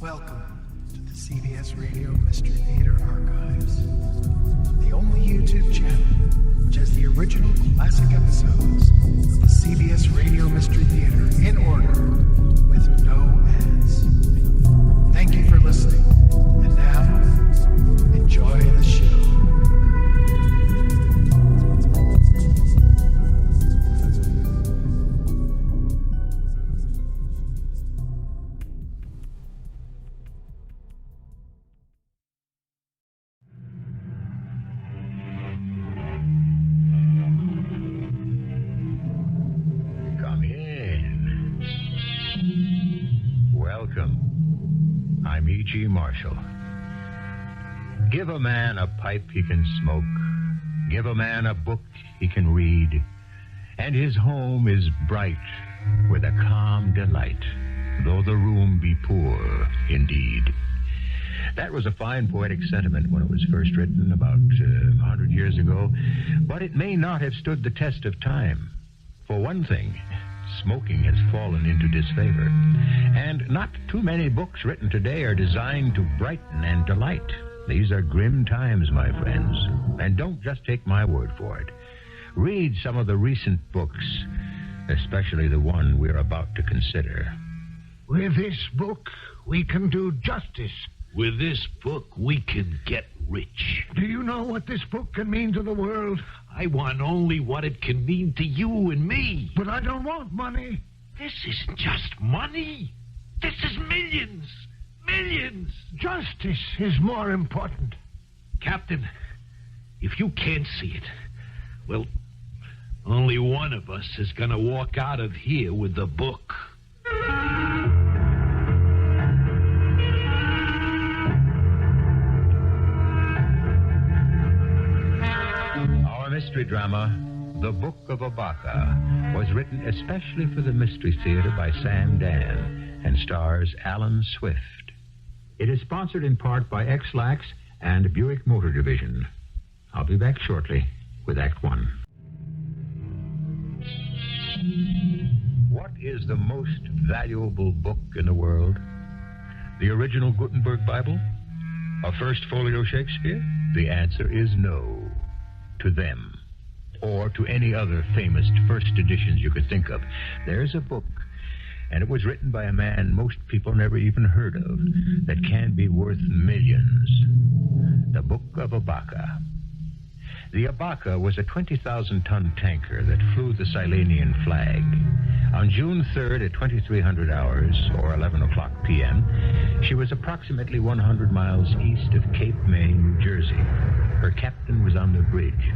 Welcome to the CBS Radio Mystery Theater Archives, the only YouTube channel which has the original classic episodes of the CBS Radio Mystery Theater in order with no ads. Thank you for listening, and now, enjoy the show. Marshall. Give a man a pipe he can smoke, give a man a book he can read, and his home is bright with a calm delight, though the room be poor indeed. That was a fine poetic sentiment when it was first written about 100 years ago, but it may not have stood the test of time. For one thing, smoking has fallen into disfavor, and not too many books written today are designed to brighten and delight. These are grim times, my friends, and don't just take my word for it. Read some of the recent books, especially the one we're about to consider. With this book, we can do justice. With this book, we can get rich. Do you know what this book can mean to the world? I want only what it can mean to you and me. But I don't want money. This isn't just money. This is millions. Millions. Justice is more important. Captain, if you can't see it, well, only one of us is going to walk out of here with the book. Mystery drama, The Book of ABACA, was written especially for the Mystery Theater by Sam Dann and stars Alan Swift. It is sponsored in part by X-Lax and Buick Motor Division. I'll be back shortly with Act One. What is the most valuable book in the world? The original Gutenberg Bible? A First Folio Shakespeare? The answer is no. To them, or to any other famous first editions you could think of. There's a book, and it was written by a man most people never even heard of, that can be worth millions. The Book of ABACA. The ABACA was a 20,000-ton tanker that flew the Silenian flag. On June 3rd at 2300 hours, or 11 o'clock p.m., she was approximately 100 miles east of Cape May, New Jersey. Her captain was on the bridge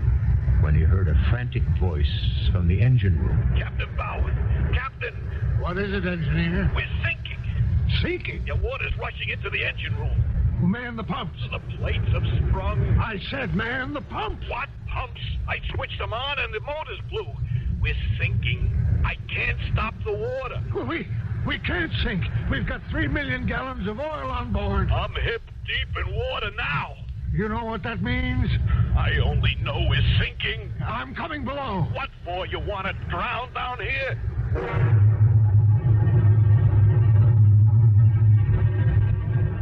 when he heard a frantic voice from the engine room. Captain Bowen! Captain! What is it, engineer? We're sinking! Sinking? The water's rushing into the engine room. Man the pumps. The plates have sprung. I said man the pumps. What pumps? I switched them on and the motors blew. We're sinking. I can't stop the water. Well, we can't sink. We've got 3 million gallons of oil on board. I'm hip deep in water now. You know what that means? I only know we're sinking. I'm coming below. What for? You want to drown down here?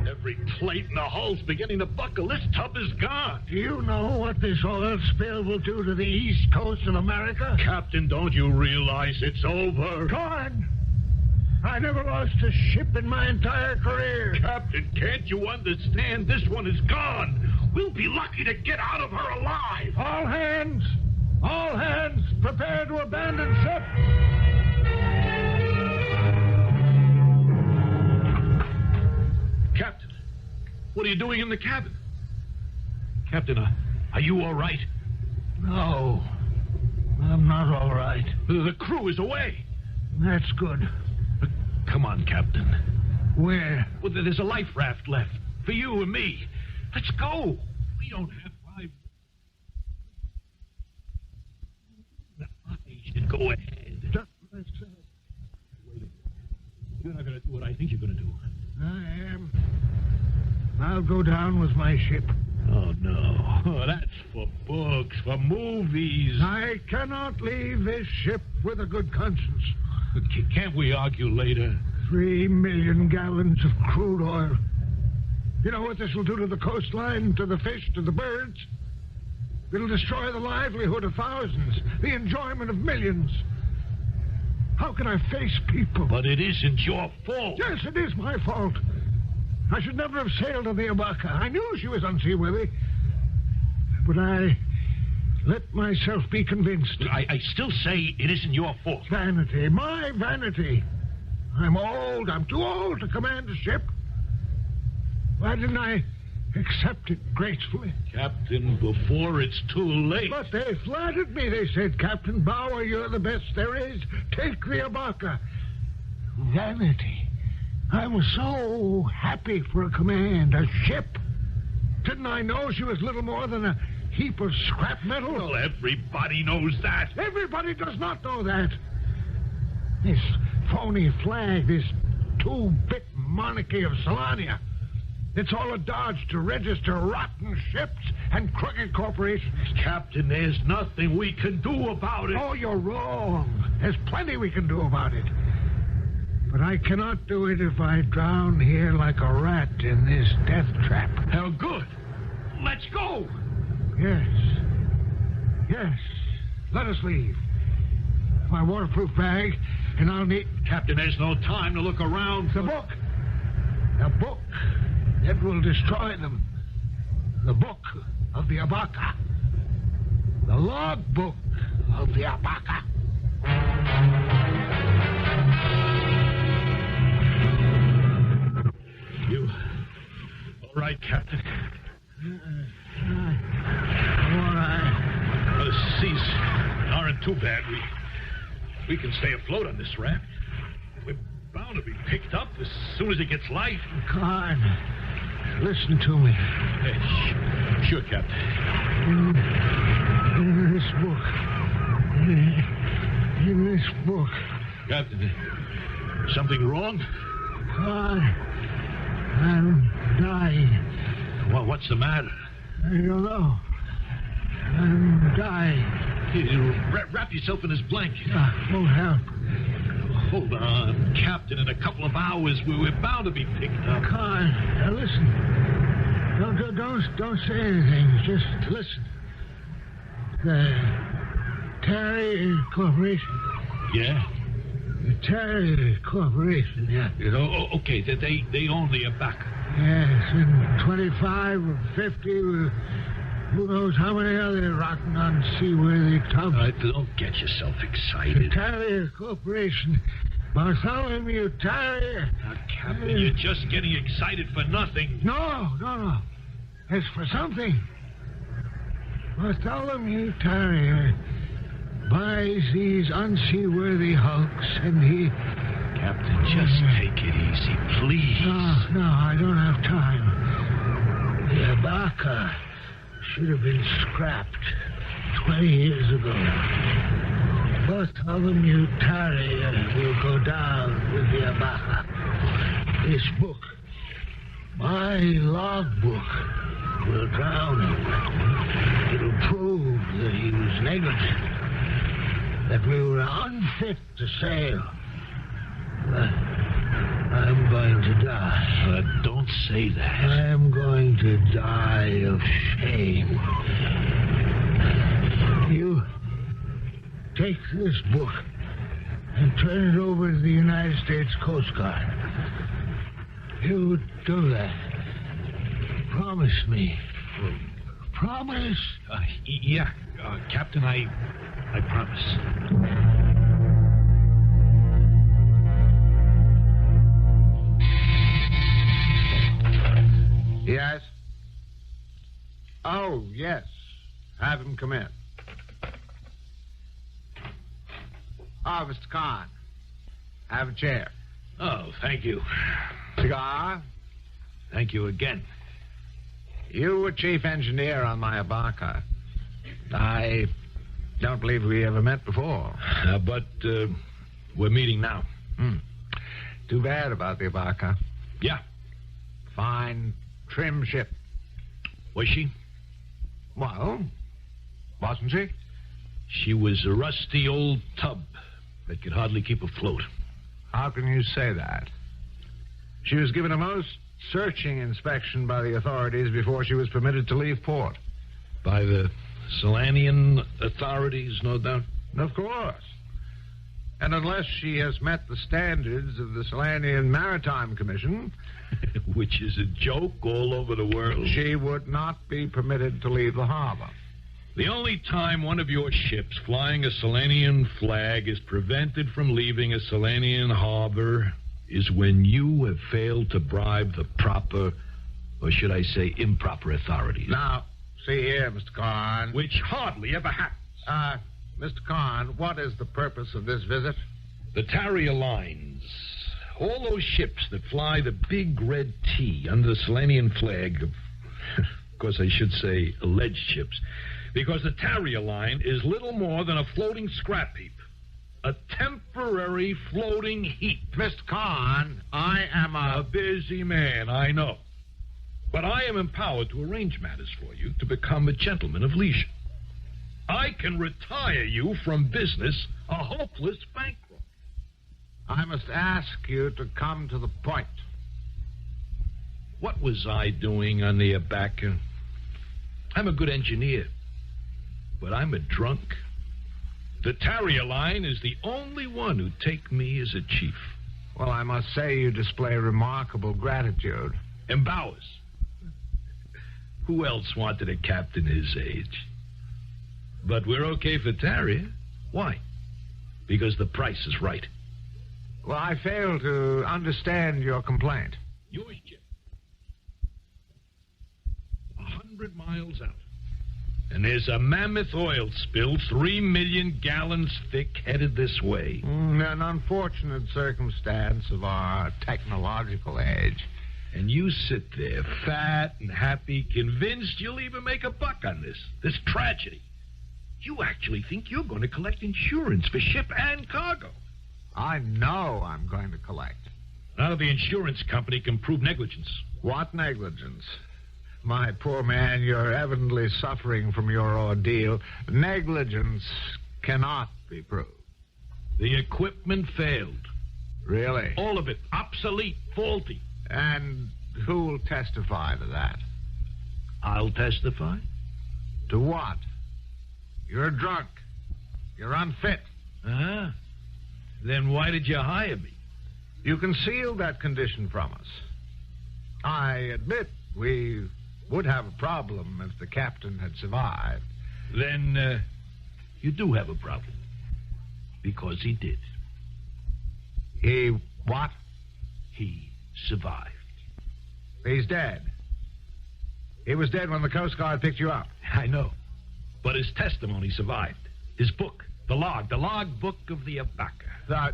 Every plate in the hull's beginning to buckle. This tub is gone. Do you know what this oil spill will do to the east coast of America? Captain, don't you realize it's over? Gone. I never lost a ship in my entire career. Captain, can't you understand? This one is gone. We'll be lucky to get out of her alive. All hands, prepare to abandon ship. Captain, what are you doing in the cabin? Captain, are you all right? No, I'm not all right. The crew is away. That's good. Come on, Captain. Where? Well, there's a life raft left for you and me. Let's go. We don't have 5. I should go ahead. Just what I said. Wait a minute. You're not going to do what I think you're going to do. I am. I'll go down with my ship. Oh, no. Oh, that's for books, for movies. I cannot leave this ship with a good conscience. Can't we argue later? 3 million gallons of crude oil. You know what this will do to the coastline, to the fish, to the birds? It'll destroy the livelihood of thousands, the enjoyment of millions. How can I face people? But it isn't your fault. Yes, it is my fault. I should never have sailed on the ABACA. I knew she was unseaworthy. But I let myself be convinced. I still say it isn't your fault. Vanity, my vanity. I'm old. I'm too old to command a ship. Why didn't I accept it gracefully? Captain, before it's too late. But they flattered me. They said, Captain Bauer, you're the best there is. Take the ABACA. Vanity. I was so happy for a command, a ship. Didn't I know she was little more than a heap of scrap metal? Well, everybody knows that. Everybody does not know that. This phony flag, this two-bit monarchy of Solania, it's all a dodge to register rotten ships and crooked corporations. Captain, there's nothing we can do about it. Oh, you're wrong. There's plenty we can do about it. But I cannot do it if I drown here like a rat in this death trap. How good. Let's go. Yes. Yes. Let us leave. My waterproof bag, and I'll need... Captain, there's no time to look around. The book. The book that will destroy them. The book of the ABACA. The log book of the ABACA. You all right, Captain? All right. Well, the seas aren't too bad. We can stay afloat on this raft. We're bound to be picked up as soon as it gets light. Con, listen to me. Hey, sure, Captain. In this book. In this book. Captain, something wrong? Con, I'm dying. Well, what's the matter? I don't know. I'm dying. You wrap yourself in this blanket. Won't help. Hold on, Captain. In a couple of hours, we're bound to be picked up. Con, now listen. Don't say anything. Just listen. The Terry Corporation. Yeah? The Terry Corporation, yeah. Okay, they own the ABACA. Yes, and 25 or 50, who knows how many other rotten, unseaworthy tubs. Don't get yourself The excited. Terrier Corporation. Bartholomew Terrier. Now, Captain, you're just getting excited for nothing. No. It's for something. Bartholomew Terrier buys these unseaworthy hulks, and he... Captain, just take it easy, please. No, I don't have time. The ABACA should have been scrapped 20 years ago. Bartholomew Terrier will go down with the ABACA. This book, my logbook, will drown him. It'll prove that he was negligent, that we were unfit to sail. I'm going to die. Don't say that. I'm going to die of shame. You take this book and turn it over to the United States Coast Guard. You do that. Promise me. Promise? Yeah, Captain, I promise. Yes? Oh, yes. Have him come in. Oh, Mr. Kahn. Have a chair. Oh, thank you. Cigar? Thank you again. You were chief engineer on my ABACA. I don't believe we ever met before. But we're meeting now. Too bad about the ABACA. Yeah. Fine, trim ship. Was she? Well, wasn't she? She was a rusty old tub that could hardly keep afloat. How can you say that? She was given a most searching inspection by the authorities before she was permitted to leave port. By the Solanian authorities, no doubt. Of course. And unless she has met the standards of the Solanian Maritime Commission, Which is a joke all over the world. she would not be permitted to leave the harbor. The only time one of your ships flying a Solanian flag is prevented from leaving a Solanian harbor is when you have failed to bribe the proper, or should I say improper authorities. Now, see here, Mr. Kahn. Which hardly ever happens. Mr. Kahn, what is the purpose of this visit? The Tarrier Lines. All those ships that fly the big red T under the Solanian flag, of course I should say alleged ships, because the Tarrier Line is little more than a floating scrap heap. A temporary floating heap. Mr. Kahn, I am A busy man, I know. But I am empowered to arrange matters for you to become a gentleman of leisure. I can retire you from business a hopeless bankrupt. I must ask you to come to the point. What was I doing on the ABACA? I'm a good engineer, but I'm a drunk. The Tarrier Line is the only one who'd take me as a chief. Well, I must say you display remarkable gratitude. And Bowers. Who else wanted a captain his age? But we're okay for Tarrier. Why? Because the price is right. Well, I fail to understand your complaint. Yours, Jim. 100 miles out. And there's a mammoth oil spill 3 million gallons thick headed this way. An unfortunate circumstance of our technological age. And you sit there, fat and happy, convinced you'll even make a buck on this tragedy. You actually think you're going to collect insurance for ship and cargo. I know I'm going to collect. Now the insurance company can prove negligence. What negligence? My poor man, you're evidently suffering from your ordeal. Negligence cannot be proved. The equipment failed. Really? All of it. Obsolete. Faulty. And who will testify to that? I'll testify. To what? You're drunk. You're unfit. Uh-huh. Then why did you hire me? You concealed that condition from us. I admit we would have a problem if the captain had survived. Then you do have a problem. Because he did. He what? He survived. He's dead. He was dead when the Coast Guard picked you up. I know. But his testimony survived. His book, the log book of the ABACA. The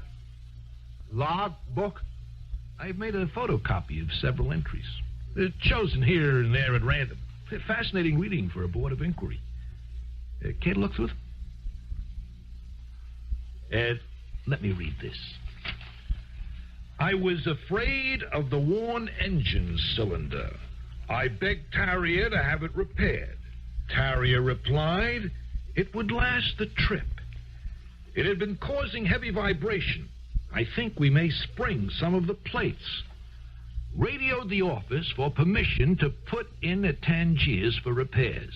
log book? I've made a photocopy of several entries. They're chosen here and there at random. They're fascinating reading for a board of inquiry. Care to look through them? Let me read this. I was afraid of the worn engine cylinder. I begged Tarrier to have it repaired. Tarrier replied it would last the trip. It had been causing heavy vibration. I think we may spring some of the plates. Radioed the office for permission to put in at Tangiers for repairs.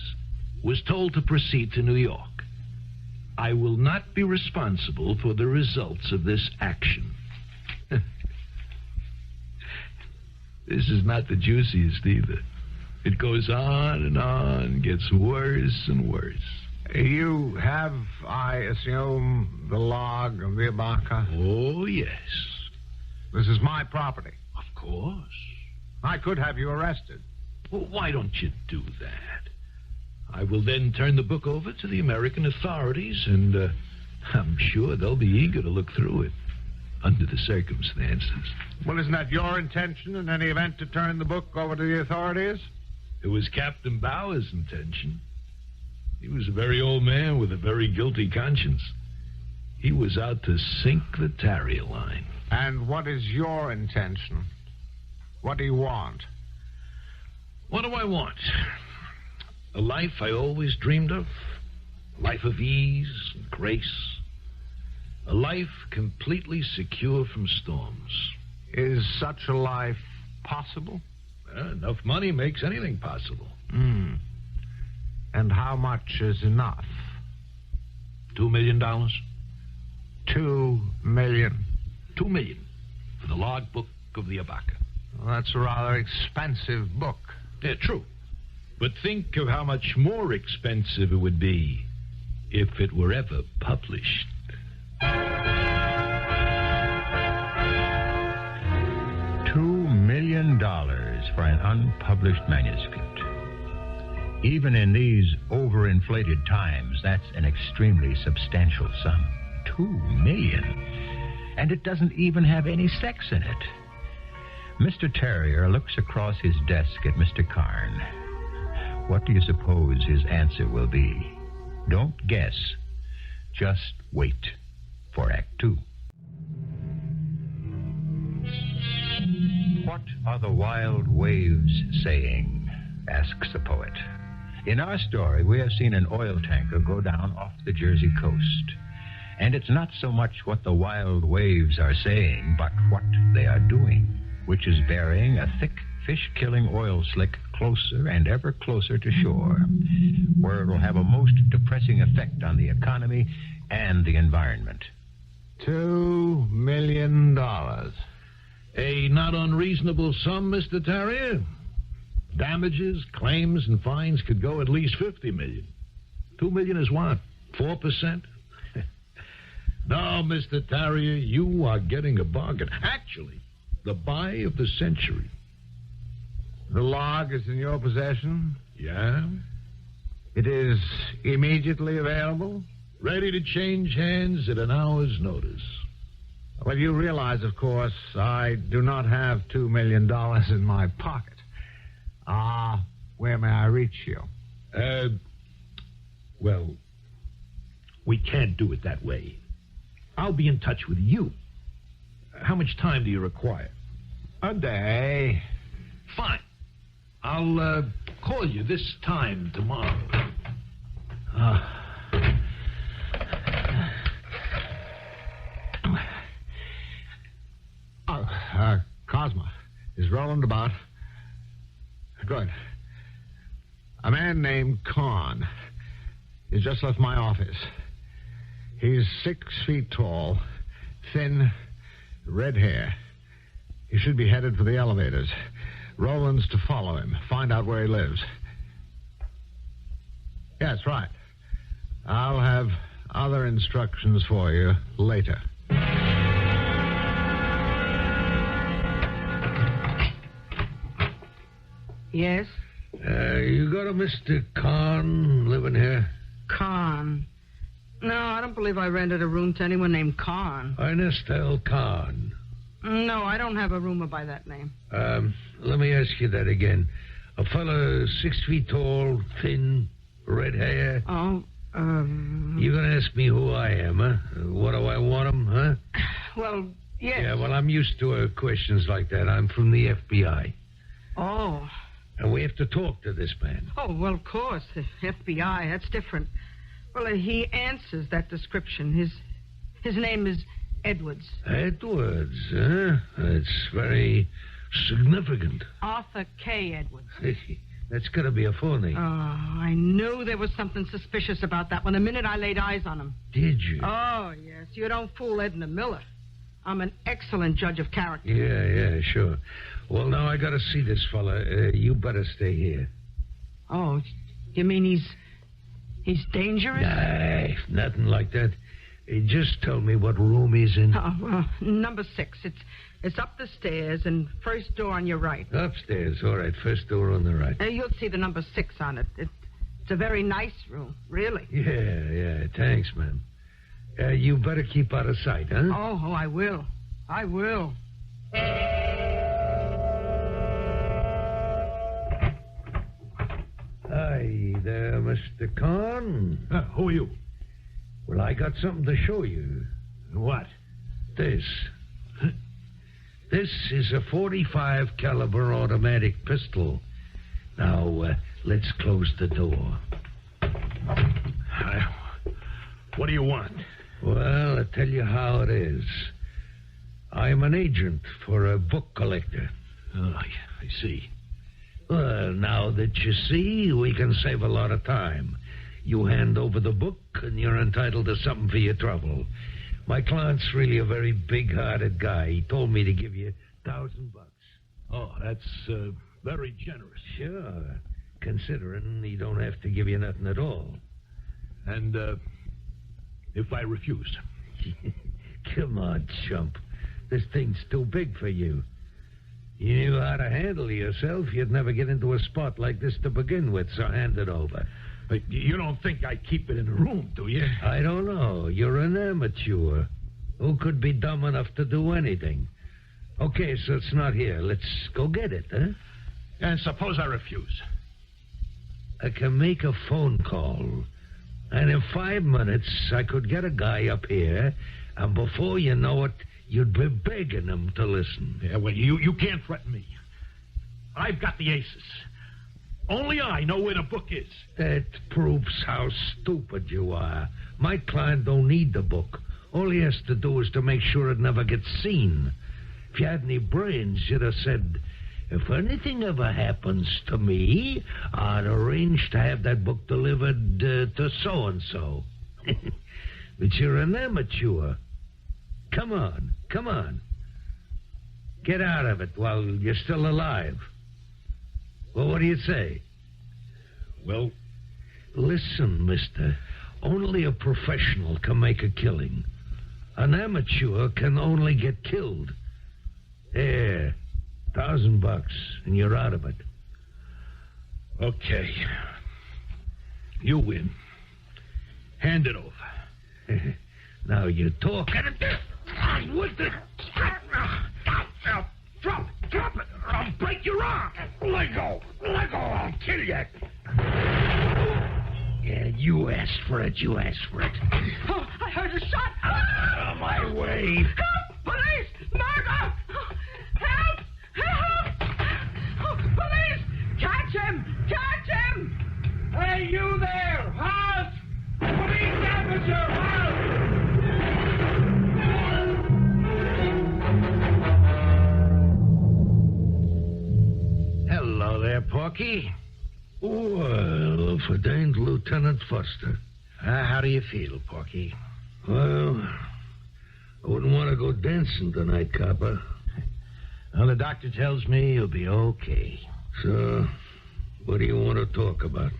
Was told to proceed to New York. I will not be responsible for the results of this action. This is not the juiciest either. It goes on, gets worse and worse. You have, I assume, the log of the ABACA? Oh, yes. This is my property. Of course. I could have you arrested. Well, why don't you do that? I will then turn the book over to the American authorities, and I'm sure they'll be eager to look through it under the circumstances. Well, isn't that your intention in any event to turn the book over to the authorities? It was Captain Bauer's intention. He was a very old man with a very guilty conscience. He was out to sink the Tarrier Line. And what is your intention? What do you want? What do I want? A life I always dreamed of. A life of ease and grace. A life completely secure from storms. Is such a life possible? Enough money makes anything possible. And how much is enough? $2 million? $2 million. $2 million for the logbook of the ABACA. Well, that's a rather expensive book. Yeah, true. But think of how much more expensive it would be if it were ever published. $2 million for an unpublished manuscript. Even in these overinflated times, that's an extremely substantial sum. $2 million. And it doesn't even have any sex in it. Mr. Terrier looks across his desk at Mr. Carn. What do you suppose his answer will be? Don't guess. Just wait for Act 2. What are the wild waves saying? Asks the poet. In our story, we have seen an oil tanker go down off the Jersey coast. And it's not so much what the wild waves are saying, but what they are doing, which is burying a thick, fish-killing oil slick closer and ever closer to shore, where it will have a most depressing effect on the economy and the environment. $2 million. A not unreasonable sum, Mr. Terrier. Damages, claims, and fines could go at least $50 million. $2 million is what? 4%? No, Mr. Terrier, you are getting a bargain. Actually, the buy of the century. The log is in your possession? Yeah? It is immediately available? Ready to change hands at an hour's notice. Well, you realize, of course, I do not have $2 million in my pocket. Where may I reach you? Well, we can't do it that way. I'll be in touch with you. How much time do you require? A day. Fine. I'll call you this time tomorrow. Cosmo. Is Roland about? Good. A man named Kahn. He's just left my office. He's 6 feet tall, thin, red hair. He should be headed for the elevators. Roland's to follow him, find out where he lives. Yes, right. I'll have other instructions for you later. Yes? You got a Mr. Kahn living here? Kahn. No, I don't believe I rented a room to anyone named Kahn. Ernest L. Kahn. No, I don't have a roomer by that name. Let me ask you that again. A fella 6 feet tall, thin, red hair. You gonna ask me who I am, huh? What do I want him, huh? Well, yes. Yeah, well, I'm used to questions like that. I'm from the FBI. Oh. And we have to talk to this man. Oh, well, of course. The FBI, that's different. Well, he answers that description. His name is Edwards. Edwards, huh? That's very significant. Arthur K. Edwards. That's got to be a full name. Oh, I knew there was something suspicious about that one the minute I laid eyes on him. Did you? Oh, yes. You don't fool Edna Miller. I'm an excellent judge of character. Yeah, sure. Well, now I got to see this fella. You better stay here. Oh, you mean he's dangerous? Nah, nothing like that. He just told me what room he's in. Oh, well, number 6. It's up the stairs and first door on your right. Upstairs, all right. First door on the right. You'll see the number 6 on it. It's a very nice room, really. Yeah. Thanks, ma'am. You better keep out of sight, huh? Oh, I will. I will. Hi there, Mr. Kahn. Who are you? Well, I got something to show you. What? This. This is a .45 caliber automatic pistol. Now, let's close the door. What do you want? Well, I'll tell you how it is. I'm an agent for a book collector. Oh, I see. Well, now that you see, we can save a lot of time. You hand over the book, and you're entitled to something for your trouble. My client's really a very big-hearted guy. He told me to give you $1,000. Oh, that's very generous. Sure, considering he don't have to give you nothing at all. And if I refused? Come on, chump. This thing's too big for you. You knew how to handle yourself, you'd never get into a spot like this to begin with, so hand it over. But you don't think I keep it in a room, do you? I don't know. You're an amateur. Who could be dumb enough to do anything? Okay, so it's not here. Let's go get it, huh? And suppose I refuse? I can make a phone call. And in 5 minutes, I could get a guy up here, and before you know it, you'd be begging him to listen. Yeah, well, you can't threaten me. I've got the aces. Only I know where the book is. That proves how stupid you are. My client don't need the book. All he has to do is to make sure it never gets seen. If you had any brains, you'd have said, if anything ever happens to me, I'd arrange to have that book delivered to so-and-so. But you're an amateur. Come on. Get out of it while you're still alive. Well, what do you say? Well, listen, mister. Only a professional can make a killing. An amateur can only get killed. There, $1,000, and you're out of it. Okay. You win. Hand it over. Now you're talking. What the... Drop it. I'll break your arm. Let go. I'll kill you. Yeah, you asked for it. Oh, I heard a shot. Out of my way. Help! Police! Murder! Help! Oh, police! Catch him! Hey, you there! Halt! Police officer, halt! Hello there, Porky. Well, if it ain't Lieutenant Foster. How do you feel, Porky? Well, I wouldn't want to go dancing tonight, copper. Well, the doctor tells me you'll be okay. So, what do you want to talk about?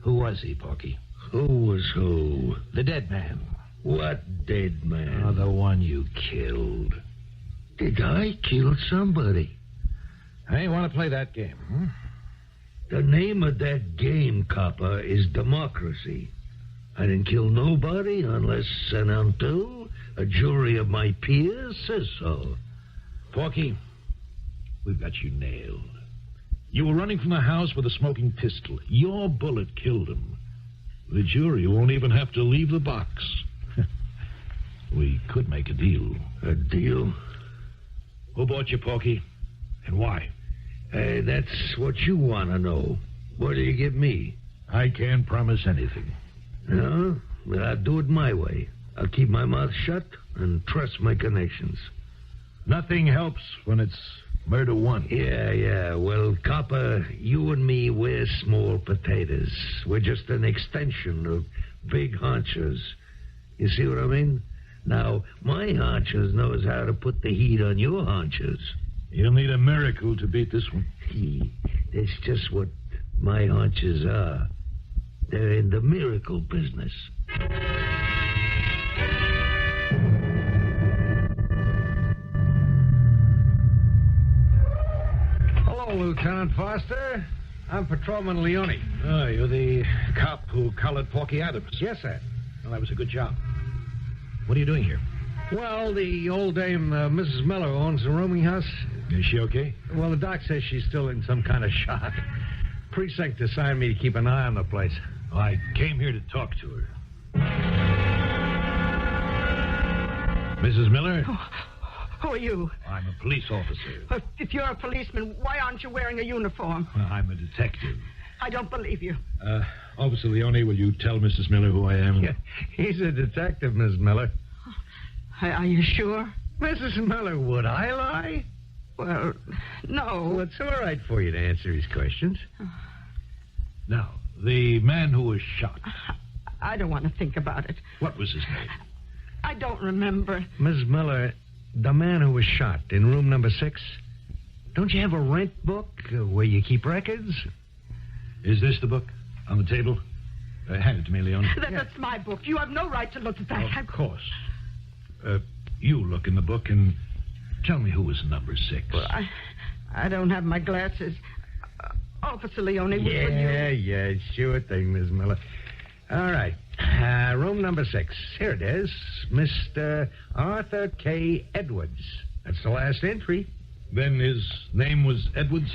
Who was he, Porky? Who was who? The dead man. What dead man? Oh, the one you killed. Did I kill somebody? Hey, you want to play that game, huh? The name of that game, copper, is democracy. I didn't kill nobody unless and until a jury of my peers says so. Porky, we've got you nailed. You were running from the house with a smoking pistol. Your bullet killed him. The jury won't even have to leave the box. We could make a deal. A deal? Who bought you, Porky? And why? That's what you want to know. What do you give me? I can't promise anything. No? Well, I'll do it my way. I'll keep my mouth shut and trust my connections. Nothing helps when it's murder one. Yeah. Well, copper, you and me, we're small potatoes. We're just an extension of big haunchers. You see what I mean? Now, my haunchers knows how to put the heat on your haunchers. You'll need a miracle to beat this one. That's just what my haunches are. They're in the miracle business. Hello, Lieutenant Foster. I'm Patrolman Leone. Oh, you're the cop who collared Porky Adams. Yes, sir. Well, that was a good job. What are you doing here? Well, the old dame, Mrs. Miller, owns the rooming house. Is she okay? Well, the doc says she's still in some kind of shock. Precinct assigned me to keep an eye on the place. I came here to talk to her. Mrs. Miller? Who are you? I'm a police officer. If you're a policeman, why aren't you wearing a uniform? Well, I'm a detective. I don't believe you. Officer Leone, will you tell Mrs. Miller who I am? Yeah, he's a detective, Miss Miller. Are you sure? Mrs. Miller, would I lie? Well, no. Well, it's all right for you to answer his questions. Now, the man who was shot, I don't want to think about it. what was his name? I don't remember. Miss Miller, the man who was shot in room number 6, don't you have a rent book where you keep records? Is this the book on the table? Hand it to me, Leone. That's my book. You have no right to look at that. Of course. You look in the book and tell me who was number 6. Well, I don't have my glasses. Officer Leone, will you... Yeah, sure thing, Miss Miller. All right. Room number 6. Here it is. Mr. Arthur K. Edwards. That's the last entry. Then his name was Edwards?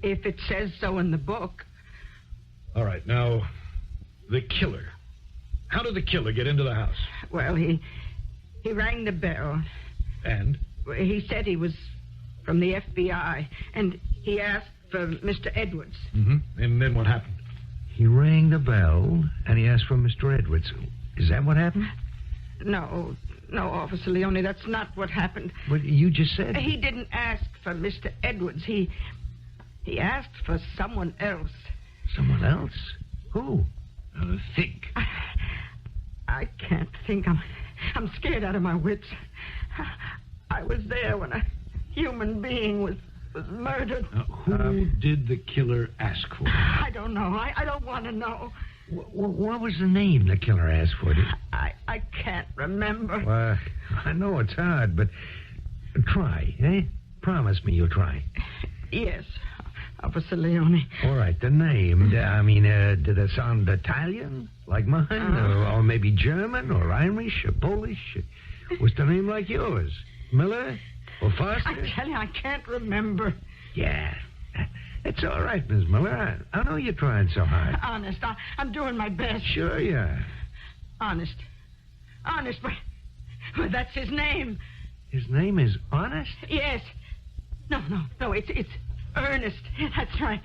If it says so in the book. All right, now, the killer. How did the killer get into the house? Well, he rang the bell. And? He said he was from the FBI, and he asked for Mr. Edwards. Mm-hmm. And then what happened? He rang the bell, and he asked for Mr. Edwards. Is that what happened? No, Officer Leone, that's not what happened. But you just said... He didn't ask for Mr. Edwards. He asked for someone else. Someone else? Who? Think. I can't think. I'm scared out of my wits. I was there when a human being was murdered. Who did the killer ask for? I don't know. I don't want to know. What was the name the killer asked for? I can't remember. Well, I know it's hard, but try, eh? Promise me you'll try. Yes, Officer Leone. All right, the name. Did it sound Italian, like mine? Or maybe German, or Irish, or Polish? Was the name like yours? Miller? Or Foster? I tell you, I can't remember. Yeah. It's all right, Miss Miller. I know you're trying so hard. Honest, I'm doing my best. Sure you are. Honest, but that's his name. His name is Honest? Yes. No, it's Ernest. That's right.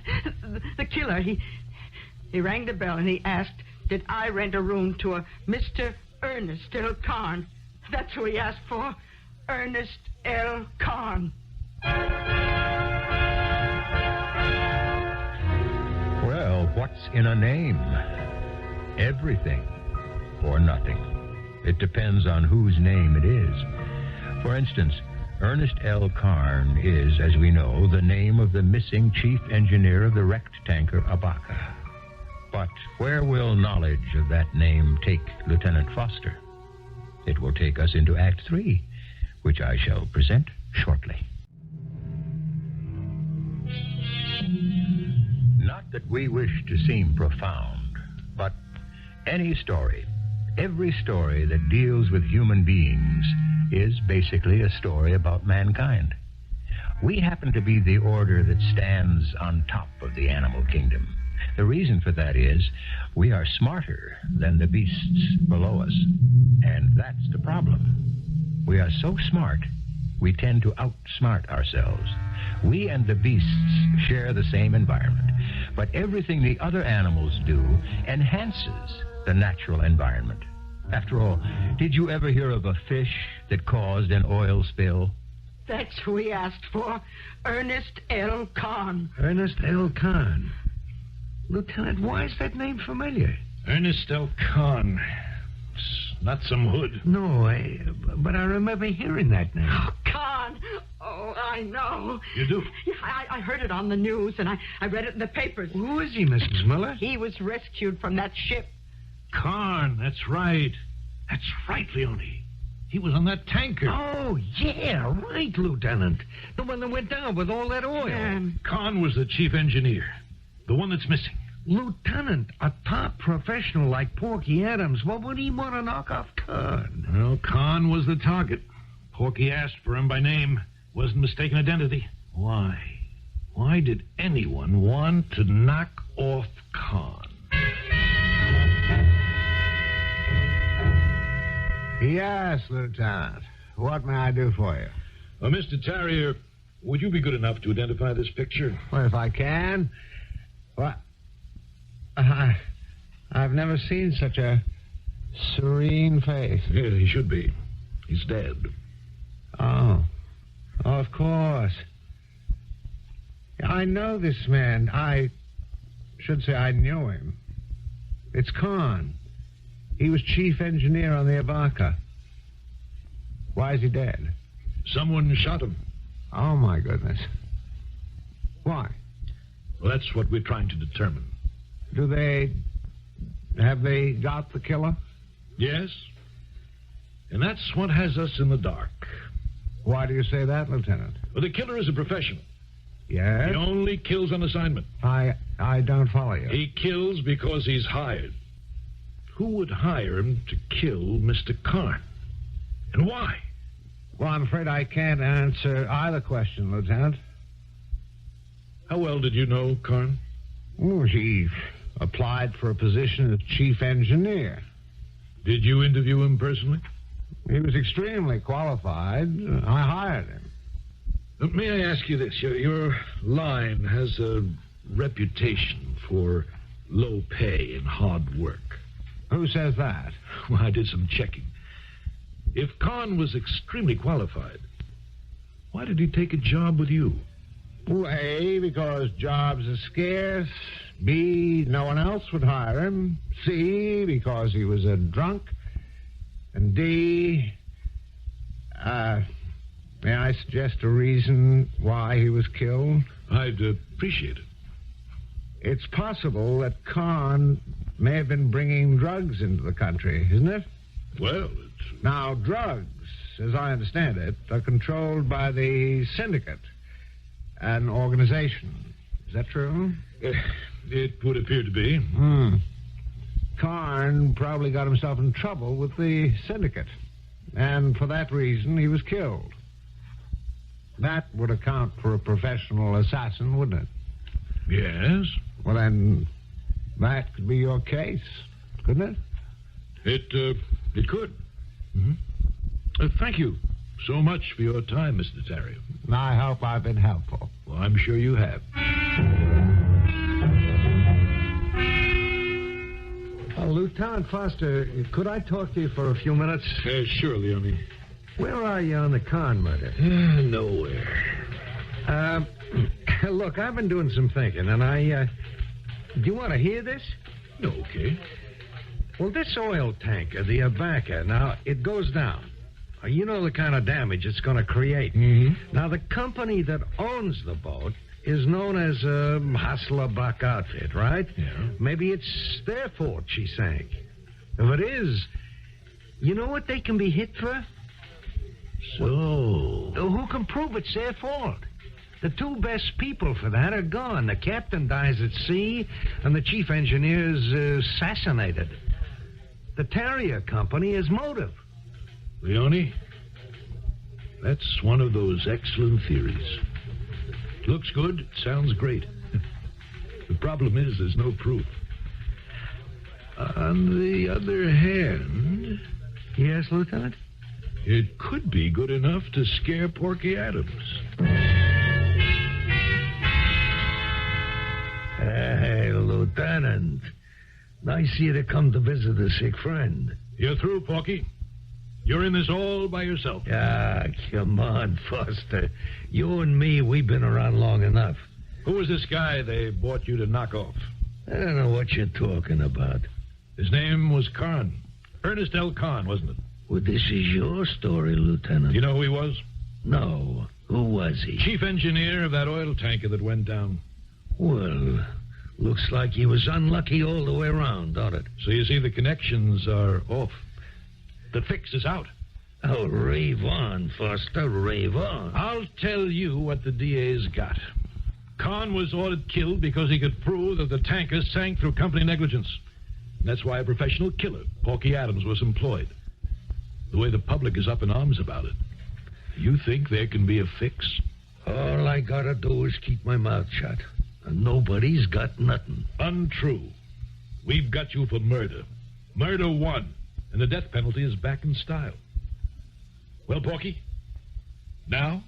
The killer, he rang the bell and he asked, did I rent a room to a Mr. Ernest L. Carn? That's who he asked for. Ernest L. Carn. Well, what's in a name? Everything or nothing. It depends on whose name it is. For instance, Ernest L. Carn is, as we know, the name of the missing chief engineer of the wrecked tanker ABACA. But where will knowledge of that name take Lieutenant Foster? It will take us into Act 3, which I shall present shortly. Not that we wish to seem profound, but any story, every story that deals with human beings is basically a story about mankind. We happen to be the order that stands on top of the animal kingdom. The reason for that is we are smarter than the beasts below us. And that's the problem. We are so smart, we tend to outsmart ourselves. We and the beasts share the same environment, but everything the other animals do enhances the natural environment. After all, did you ever hear of a fish that caused an oil spill? That's who he asked for. Ernest L. Carn. Ernest L. Carn. Lieutenant, why is that name familiar? Ernest L. Carn. It's not some hood. No, but I remember hearing that name. Oh, Carn. Oh, I know. You do? Yeah, I heard it on the news, and I read it in the papers. Who is he, Mrs. Miller? He was rescued from that ship. Carn, that's right. That's right, Leone. He was on that tanker. Oh, yeah, right, Lieutenant. The one that went down with all that oil. Carn was the chief engineer. The one that's missing. Lieutenant, a top professional like Porky Adams, what would he want to knock off Carn? Well, Carn was the target. Porky asked for him by name. Wasn't mistaken identity. Why? Why did anyone want to knock off Carn? Yes, Lieutenant. What may I do for you? Mr. Terrier, would you be good enough to identify this picture? Well, if I can. Well, I've never seen such a serene face. Yeah, he should be. He's dead. Oh, of course. I know this man. I should say I knew him. It's Khan. He was chief engineer on the ABACA. Why is he dead? Someone shot him. Oh, my goodness. Why? Well, that's what we're trying to determine. Have they got the killer? Yes. And that's what has us in the dark. Why do you say that, Lieutenant? Well, the killer is a professional. Yes? He only kills on assignment. I don't follow you. He kills because he's hired. Who would hire him to kill Mr. Karn? And why? Well, I'm afraid I can't answer either question, Lieutenant. How well did you know Karn? Oh, he applied for a position as chief engineer. Did you interview him personally? He was extremely qualified. I hired him. May I ask you this? Your line has a reputation for low pay and hard work. Who says that? Well, I did some checking. If Karn was extremely qualified, why did he take a job with you? Well, A, because jobs are scarce. B, no one else would hire him. C, because he was a drunk. And D, may I suggest a reason why he was killed? I'd appreciate it. It's possible that Karn may have been bringing drugs into the country, isn't it? Well, Now, drugs, as I understand it, are controlled by the syndicate, an organization. Is that true? it would appear to be. Karn probably got himself in trouble with the syndicate, and for that reason he was killed. That would account for a professional assassin, wouldn't it? Yes. Well, then, that could be your case, couldn't it? It could. Thank you so much for your time, Mr. Terry. I hope I've been helpful. Well, I'm sure you have. Lieutenant Foster, could I talk to you for a few minutes? Sure, Leone. Where are you on the Khan murder? Nowhere. Look, I've been doing some thinking, and do you want to hear this? Okay. Well, this oil tanker, the ABACA, now, it goes down. You know the kind of damage it's going to create. Now, the company that owns the boat is known as Hasselbach Outfit, right? Yeah. Maybe it's their fault she sank. If it is, you know what they can be hit for? So... Who can prove it's their fault? The two best people for that are gone. The captain dies at sea, and the chief engineer is assassinated. The Terrier Company is motive. Leone, that's one of those excellent theories. Looks good, sounds great. The problem is there's no proof. On the other hand... Yes, Lieutenant? It could be good enough to scare Porky Adams. Hey, Lieutenant. Nice of you to come to visit a sick friend. You're through, Porky. You're in this all by yourself. Ah, come on, Foster. You and me, we've been around long enough. Who was this guy they bought you to knock off? I don't know what you're talking about. His name was Karn. Ernest L. Karn, wasn't it? Well, this is your story, Lieutenant. Do you know who he was? No. Who was he? Chief engineer of that oil tanker that went down. Well, looks like he was unlucky all the way around, don't it? So you see, the connections are off. The fix is out. Oh, rave on, Foster, rave on. I'll tell you what the DA's got. Karn was ordered killed because he could prove that the tanker sank through company negligence. That's why a professional killer, Porky Adams, was employed. The way the public is up in arms about it, you think there can be a fix? All I gotta do is keep my mouth shut. And nobody's got nothing. Untrue. We've got you for murder. Murder 1. And the death penalty is back in style. Well, Porky? Now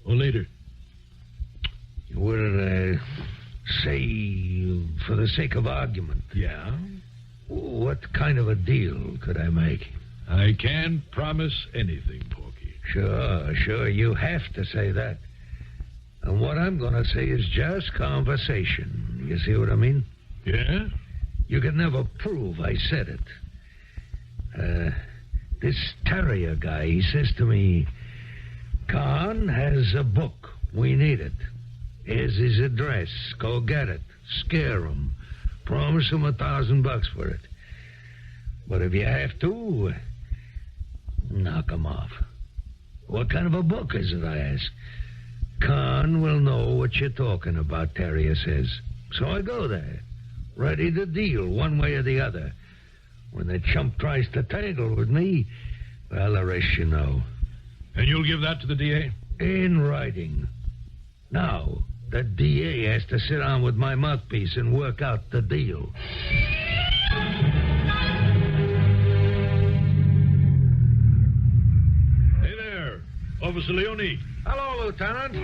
or later? Well, say for the sake of argument. Yeah? What kind of a deal could I make? I can't promise anything, Porky. Sure, you have to say that. And what I'm going to say is just conversation. You see what I mean? Yeah? You can never prove I said it. This Terrier guy, he says to me, Con has a book. We need it. Here's his address. Go get it. Scare him. Promise him $1,000 for it. But if you have to, knock him off. What kind of a book is it, I ask? Con will know what you're talking about, Terrier says. So I go there, ready to deal one way or the other. When the chump tries to tangle with me, well, the rest you know. And you'll give that to the DA? In writing. Now, the DA has to sit down with my mouthpiece and work out the deal. Hey there, Officer Leone. Hello, Lieutenant.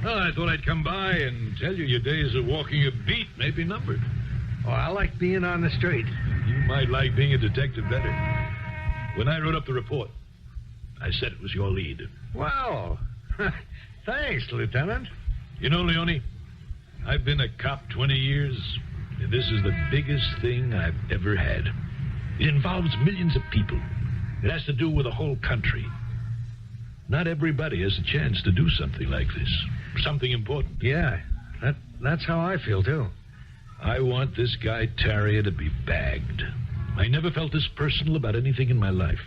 Well, I thought I'd come by and tell you your days of walking a beat may be numbered. Oh, I like being on the street. You might like being a detective better. When I wrote up the report, I said it was your lead. Well, thanks, Lieutenant. You know, Leone, I've been a cop 20 years, and this is the biggest thing I've ever had. It involves millions of people. It has to do with a whole country. Not everybody has a chance to do something like this. Something important. Yeah, that's how I feel, too. I want this guy Terrier to be bagged. I never felt this personal about anything in my life.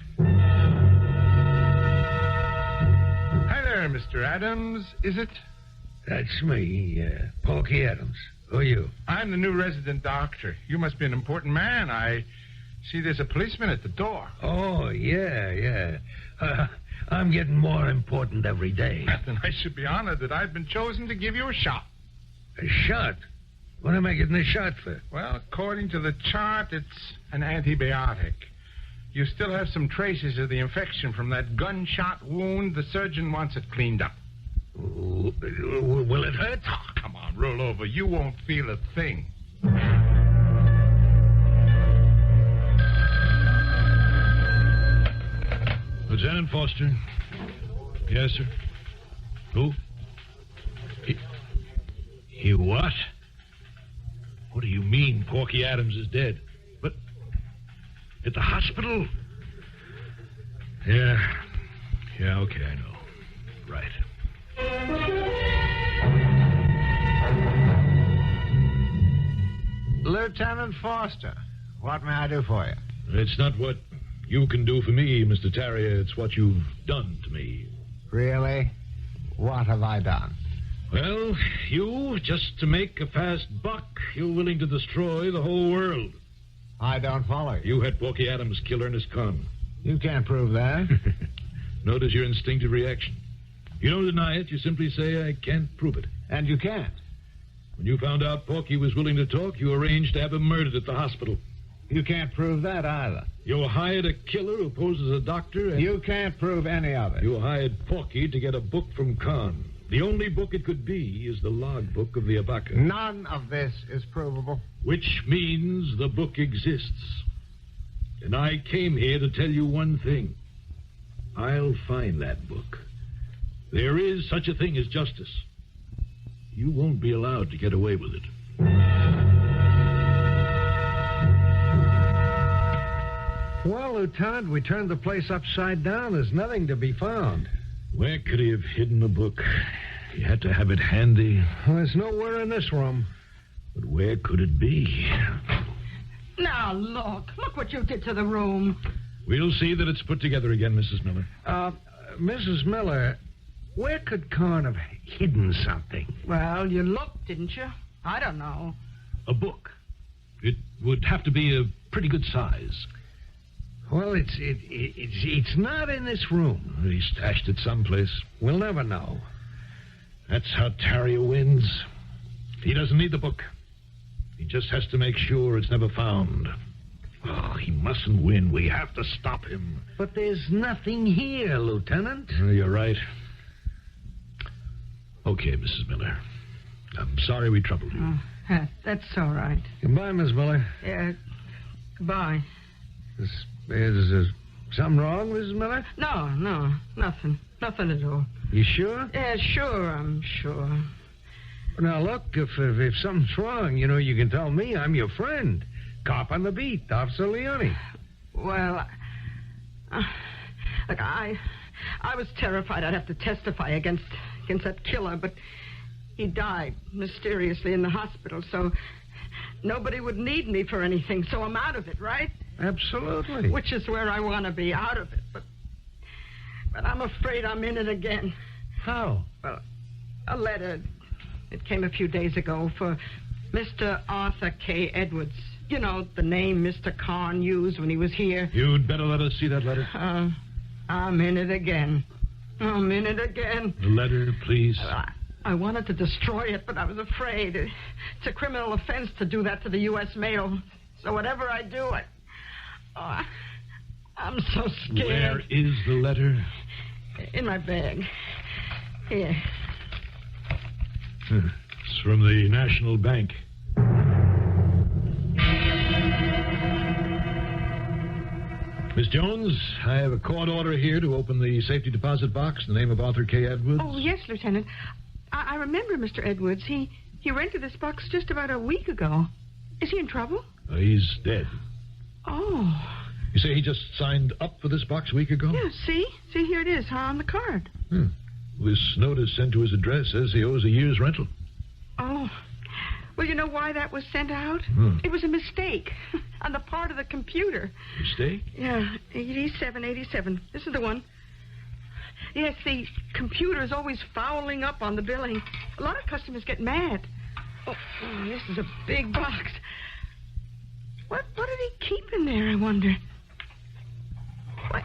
Hi there, Mr. Adams, is it? That's me, Porky Adams. Who are you? I'm the new resident doctor. You must be an important man. I see there's a policeman at the door. Oh, yeah. I'm getting more important every day. Then I should be honored that I've been chosen to give you a shot. A shot? What am I getting a shot for? Well, according to the chart, it's an antibiotic. You still have some traces of the infection from that gunshot wound. The surgeon wants it cleaned up. Will it hurt? Oh, come on, roll over. You won't feel a thing. Lieutenant Foster. Yes, sir. Who? He what? What do you mean Porky Adams is dead? But at the hospital? Yeah, okay, I know. Right. Lieutenant Foster, what may I do for you? It's not what you can do for me, Mr. Terrier. It's what you've done to me. Really? What have I done? Well, you, just to make a fast buck, you're willing to destroy the whole world. I don't follow you. You had Porky Adams kill Ernest Conn. You can't prove that. Notice your instinctive reaction. You don't deny it. You simply say, I can't prove it. And you can't. When you found out Porky was willing to talk, you arranged to have him murdered at the hospital. You can't prove that either. You hired a killer who posed as a doctor, and You can't prove any of it. you hired Porky to get a book from Conn. The only book it could be is the logbook of the ABACA. None of this is provable. Which means the book exists. And I came here to tell you one thing. I'll find that book. There is such a thing as justice. You won't be allowed to get away with it. Well, Lieutenant, we turned the place upside down. There's nothing to be found. Where could he have hidden the book? He had to have it handy. Well, there's nowhere in this room. But where could it be? Now, look what you did to the room. We'll see that it's put together again, Mrs. Miller. Mrs. Miller, where could Conn have hidden something? Well, you looked, didn't you? I don't know. A book. It would have to be a pretty good size. Well, it's not in this room. He stashed it someplace. We'll never know. That's how Terrier wins. He doesn't need the book. He just has to make sure it's never found. Oh, he mustn't win. We have to stop him. But there's nothing here, Lieutenant. You're right. Okay, Mrs. Miller. I'm sorry we troubled you. That's all right. Goodbye, Miss Miller. Goodbye. Is something wrong, Mrs. Miller? No, nothing. Nothing at all. You sure? Yeah, sure, I'm sure. Now, look, if something's wrong, you can tell me. I'm your friend. Cop on the beat, Officer Leone. Well, look, I was terrified I'd have to testify against that killer, but he died mysteriously in the hospital, so nobody would need me for anything, so I'm out of it, right? Absolutely. Which is where I want to be, out of it, but I'm afraid I'm in it again. How? Well, a letter. It came a few days ago for Mr. Arthur K. Edwards. You know, the name Mr. Carn used when he was here. You'd better let us see that letter. I'm in it again. I'm in it again. The letter, please. I wanted to destroy it, but I was afraid. It's a criminal offense to do that to the U.S. mail. So whatever I do, I'm so scared. Where is the letter? In my bag. Here. It's from the National Bank. Miss Jones, I have a court order here to open the safety deposit box in the name of Arthur K. Edwards. Oh, yes, Lieutenant. I remember Mr. Edwards. He rented this box just about a week ago. Is he in trouble? He's dead. Oh. You say he just signed up for this box a week ago? Yeah, see? See, here it is, on the card. This notice sent to his address says he owes a year's rental. Oh. Well, you know why that was sent out? It was a mistake on the part of the computer. Mistake? Yeah, 8787. This is the one. Yes, the computer's always fouling up on the billing. A lot of customers get mad. Oh, this is a big box. What did he keep in there, I wonder? What?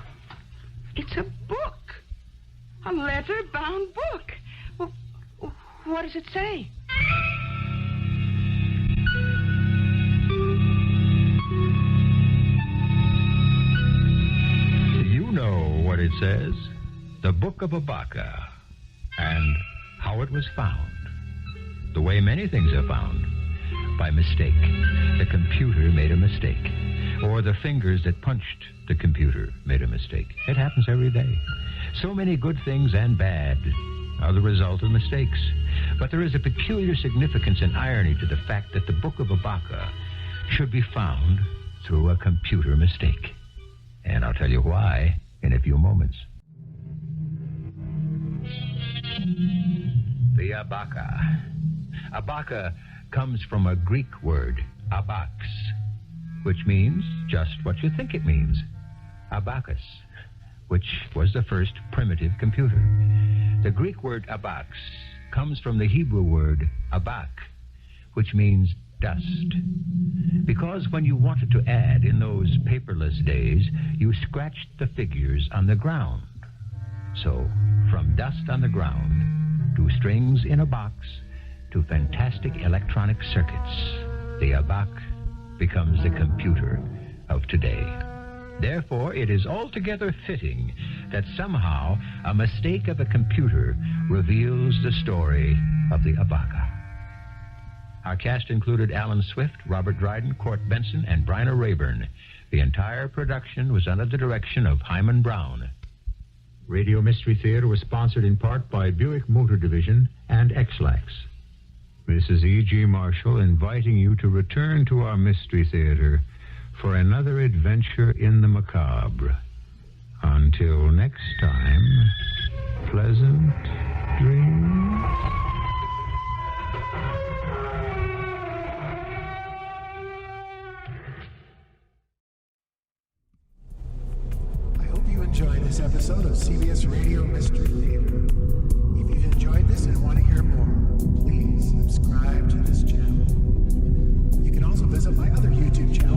It's a book. A leather-bound book. Well, what does it say? You know what it says. The Book of ABACA. And how it was found. The way many things are found. By mistake. The computer made a mistake. Or the fingers that punched the computer made a mistake. It happens every day. So many good things and bad are the result of mistakes. But there is a peculiar significance and irony to the fact that the Book of ABACA should be found through a computer mistake. And I'll tell you why in a few moments. The ABACA. ABACA comes from a Greek word, abax, which means just what you think it means. Abacus, which was the first primitive computer. The Greek word abax comes from the Hebrew word abak, which means dust. Because when you wanted to add in those paperless days, you scratched the figures on the ground. So, from dust on the ground to strings in a box to fantastic electronic circuits, the ABAC becomes the computer of today. Therefore, it is altogether fitting that somehow a mistake of a computer reveals the story of the ABACA. Our cast included Alan Swift, Robert Dryden, Court Benson, and Bryna Raeburn. The entire production was under the direction of Hyman Brown. Radio Mystery Theater was sponsored in part by Buick Motor Division and X-Lax. This is E.G. Marshall inviting you to return to our Mystery Theater for another adventure in the macabre. Until next time, pleasant dreams. I hope you enjoyed this episode of CBS Radio Mystery Theater. If you've enjoyed this and want to hear more, please subscribe to this channel. You can also visit my other YouTube channel,